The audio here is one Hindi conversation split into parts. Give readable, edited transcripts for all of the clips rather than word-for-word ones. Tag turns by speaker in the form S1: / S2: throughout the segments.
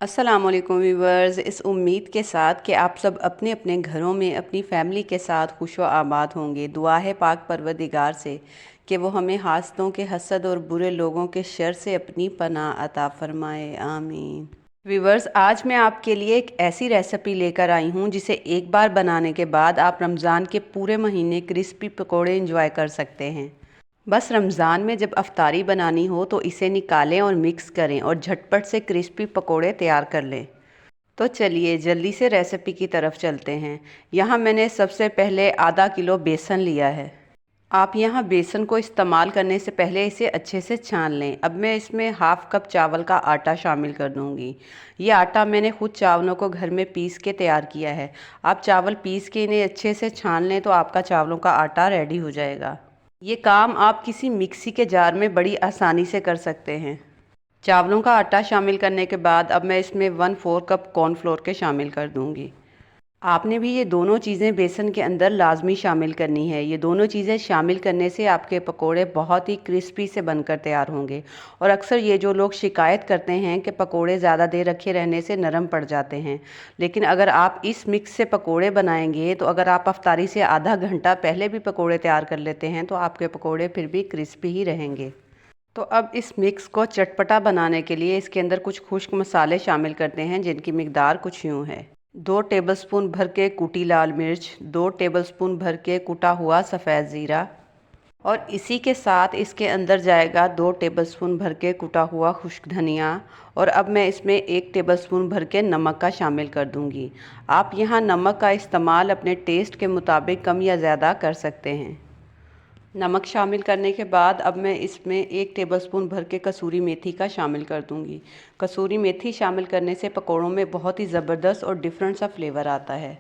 S1: अस्सलाम वालेकुम व्यूवर्स। इस उम्मीद के साथ कि आप सब अपने अपने घरों में अपनी फैमिली के साथ खुश व आबाद होंगे। दुआ है पाक परवरदिगार से कि वो हमें हासदों के हसद और बुरे लोगों के शर से अपनी पनाह अता फरमाए, आमीन। व्यूवर्स, आज मैं आपके लिए एक ऐसी रेसिपी लेकर आई हूँ जिसे एक बार बनाने के बाद आप रमज़ान के पूरे महीने क्रिस्पी पकोड़े इंजॉय कर सकते हैं। बस रमज़ान में जब अफ्तारी बनानी हो तो इसे निकालें और मिक्स करें और झटपट से क्रिस्पी पकोड़े तैयार कर लें। तो चलिए जल्दी से रेसिपी की तरफ चलते हैं। यहाँ मैंने सबसे पहले आधा किलो बेसन लिया है। आप यहाँ बेसन को इस्तेमाल करने से पहले इसे अच्छे से छान लें। अब मैं इसमें हाफ़ कप चावल का आटा शामिल कर दूँगी। ये आटा मैंने खुद चावलों को घर में पीस के तैयार किया है। आप चावल पीस के इन्हें अच्छे से छान लें तो आपका चावलों का आटा रेडी हो जाएगा। ये काम आप किसी मिक्सी के जार में बड़ी आसानी से कर सकते हैं। चावलों का आटा शामिल करने के बाद अब मैं इसमें 1/4 कप कॉर्नफ्लोर के शामिल कर दूंगी। आपने भी ये दोनों चीज़ें बेसन के अंदर लाजमी शामिल करनी है। ये दोनों चीज़ें शामिल करने से आपके पकोड़े बहुत ही क्रिस्पी से बनकर तैयार होंगे। और अक्सर ये जो लोग शिकायत करते हैं कि पकोड़े ज़्यादा देर रखे रहने से नरम पड़ जाते हैं, लेकिन अगर आप इस मिक्स से पकोड़े बनाएंगे तो अगर आप अफ्तारी से आधा घंटा पहले भी पकोड़े तैयार कर लेते हैं तो आपके पकोड़े फिर भी क्रिस्पी ही रहेंगे। तो अब इस मिक्स को चटपटा बनाने के लिए इसके अंदर कुछ खुश्क मसाले शामिल करते हैं जिनकी मिकदार कुछ यूँ है। 2 टेबलस्पून भर के कुटी लाल मिर्च, 2 टेबलस्पून भर के कुटा हुआ सफ़ेद ज़ीरा और इसी के साथ इसके अंदर जाएगा 2 टेबलस्पून भर के कुटा हुआ खुश्क धनिया। और अब मैं इसमें 1 टेबलस्पून भर के नमक का शामिल कर दूंगी। आप यहाँ नमक का इस्तेमाल अपने टेस्ट के मुताबिक कम या ज़्यादा कर सकते हैं। नमक शामिल करने के बाद अब मैं इसमें 1 टेबलस्पून भर के कसूरी मेथी का शामिल कर दूंगी। कसूरी मेथी शामिल करने से पकोड़ों में बहुत ही ज़बरदस्त और डिफरेंट सा फ्लेवर आता है।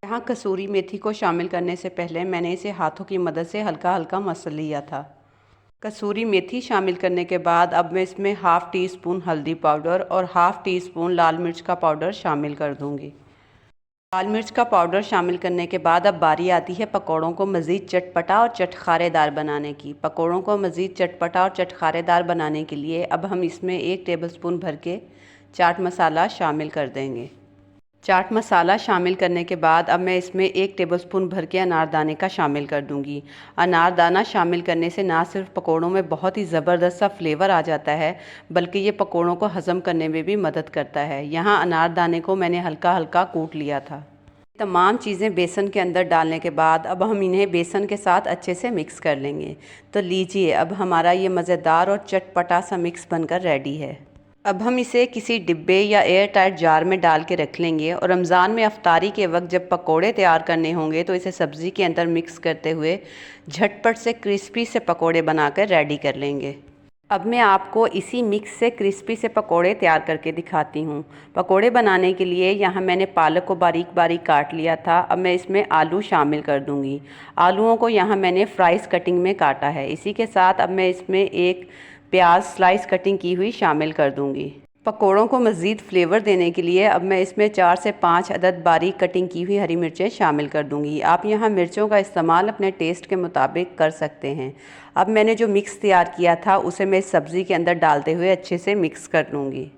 S1: यहाँ कसूरी मेथी को शामिल करने से पहले मैंने इसे हाथों की मदद से हल्का हल्का मसल लिया था। कसूरी मेथी शामिल करने के बाद अब मैं इसमें हाफ़ टी स्पून हल्दी पाउडर और हाफ़ टी स्पून लाल मिर्च का पाउडर शामिल कर दूँगी। लाल मिर्च का पाउडर शामिल करने के बाद अब बारी आती है पकोड़ों को मज़ीद चटपटा और चटखारेदार बनाने की। पकोड़ों को मज़ीद चटपटा और चटखारेदार बनाने के लिए अब हम इसमें 1 टेबलस्पून भर के चाट मसाला शामिल कर देंगे। चाट मसाला शामिल करने के बाद अब मैं इसमें 1 टेबलस्पून भर के अनारदाने का शामिल कर दूंगी। अनारदाना शामिल करने से ना सिर्फ पकोड़ों में बहुत ही ज़बरदस्त सा फ्लेवर आ जाता है, बल्कि ये पकोड़ों को हज़म करने में भी मदद करता है। यहाँ अनारदाने को मैंने हल्का हल्का कूट लिया था। तमाम चीज़ें बेसन के अंदर डालने के बाद अब हम इन्हें बेसन के साथ अच्छे से मिक्स कर लेंगे। तो लीजिए, अब हमारा ये मज़ेदार और चटपटा सा मिक्स बनकर रेडी है। अब हम इसे किसी डिब्बे या एयर टाइट जार में डाल के रख लेंगे और रमज़ान में अफ्तारी के वक्त जब पकोड़े तैयार करने होंगे तो इसे सब्ज़ी के अंदर मिक्स करते हुए झटपट से क्रिस्पी से पकोड़े बनाकर रेडी कर लेंगे। अब मैं आपको इसी मिक्स से क्रिस्पी से पकोड़े तैयार करके दिखाती हूँ। पकोड़े बनाने के लिए यहाँ मैंने पालक को बारीक बारीक काट लिया था। अब मैं इसमें आलू शामिल कर दूँगी। आलूओं को यहाँ मैंने फ्राइज़ कटिंग में काटा है। इसी के साथ अब मैं इसमें एक प्याज स्लाइस कटिंग की हुई शामिल कर दूँगी। पकोड़ों को मज़ीद फ्लेवर देने के लिए अब मैं इसमें 4 से 5 अदद बारीक कटिंग की हुई हरी मिर्चें शामिल कर दूंगी। आप यहाँ मिर्चों का इस्तेमाल अपने टेस्ट के मुताबिक कर सकते हैं। अब मैंने जो मिक्स तैयार किया था उसे मैं इस सब्ज़ी के अंदर डालते हुए अच्छे से मिक्स कर लूँगी।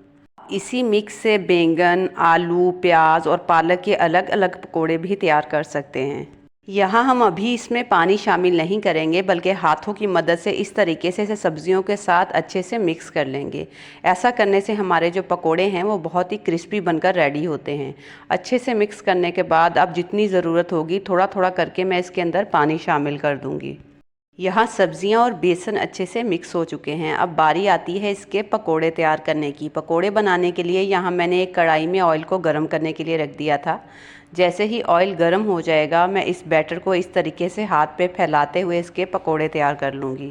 S1: इसी मिक्स से बैंगन, आलू, प्याज और पालक के अलग अलग पकोड़े भी तैयार कर सकते हैं। यहाँ हम अभी इसमें पानी शामिल नहीं करेंगे, बल्कि हाथों की मदद से इस तरीके से इसे सब्जियों के साथ अच्छे से मिक्स कर लेंगे। ऐसा करने से हमारे जो पकोड़े हैं वो बहुत ही क्रिस्पी बनकर रेडी होते हैं। अच्छे से मिक्स करने के बाद अब जितनी ज़रूरत होगी थोड़ा थोड़ा करके मैं इसके अंदर पानी शामिल कर दूँगी। यहाँ सब्जियाँ और बेसन अच्छे से मिक्स हो चुके हैं। अब बारी आती है इसके पकोड़े तैयार करने की। पकोड़े बनाने के लिए यहाँ मैंने एक कढ़ाई में ऑयल को गर्म करने के लिए रख दिया था। जैसे ही ऑयल गर्म हो जाएगा मैं इस बैटर को इस तरीके से हाथ पे फैलाते हुए इसके पकोड़े तैयार कर लूँगी।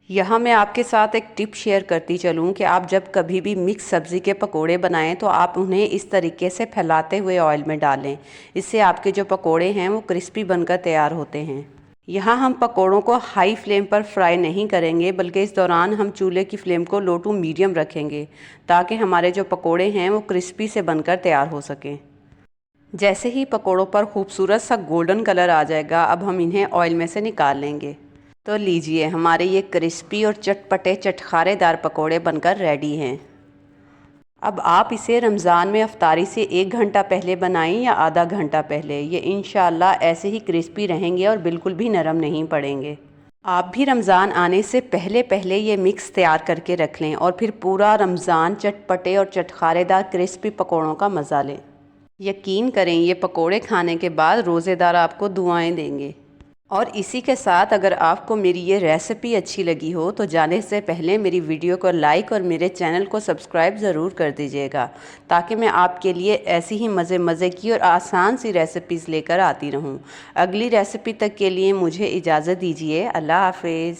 S1: यहाँ मैं आपके साथ एक टिप शेयर करती चलूँ कि आप जब कभी भी मिक्स सब्ज़ी के पकोड़े बनाएं तो आप उन्हें इस तरीके से फैलाते हुए ऑयल में डालें। इससे आपके जो पकोड़े हैं वो क्रिस्पी बनकर तैयार होते हैं। यहाँ हम पकोड़ों को हाई फ्लेम पर फ्राई नहीं करेंगे, बल्कि इस दौरान हम चूल्हे की फ्लेम को लो टू मीडियम रखेंगे ताकि हमारे जो पकोड़े हैं वो क्रिस्पी से बनकर तैयार हो सकें। जैसे ही पकोड़ों पर खूबसूरत सा गोल्डन कलर आ जाएगा अब हम इन्हें ऑयल में से निकाल लेंगे। तो लीजिए, हमारे ये क्रिस्पी और चटपटे चटखारेदार पकोड़े बनकर रेडी हैं। अब आप इसे रमज़ान में अफ्तारी से 1 घंटा पहले बनाएं या आधा घंटा पहले, ये इंशाल्लाह ऐसे ही क्रिस्पी रहेंगे और बिल्कुल भी नरम नहीं पड़ेंगे। आप भी रमज़ान आने से पहले पहले ये मिक्स तैयार करके रख लें और फिर पूरा रमज़ान चटपटे और चटखारेदार क्रिस्पी पकौड़ों का मज़ा लें। यकीन करें, ये पकोड़े खाने के बाद रोज़ेदार आपको दुआएं देंगे। और इसी के साथ अगर आपको मेरी ये रेसिपी अच्छी लगी हो तो जाने से पहले मेरी वीडियो को लाइक और मेरे चैनल को सब्सक्राइब ज़रूर कर दीजिएगा, ताकि मैं आपके लिए ऐसी ही मज़े मज़े की और आसान सी रेसिपीज़ लेकर आती रहूं। अगली रेसिपी तक के लिए मुझे इजाज़त दीजिए। अल्लाह हाफिज़।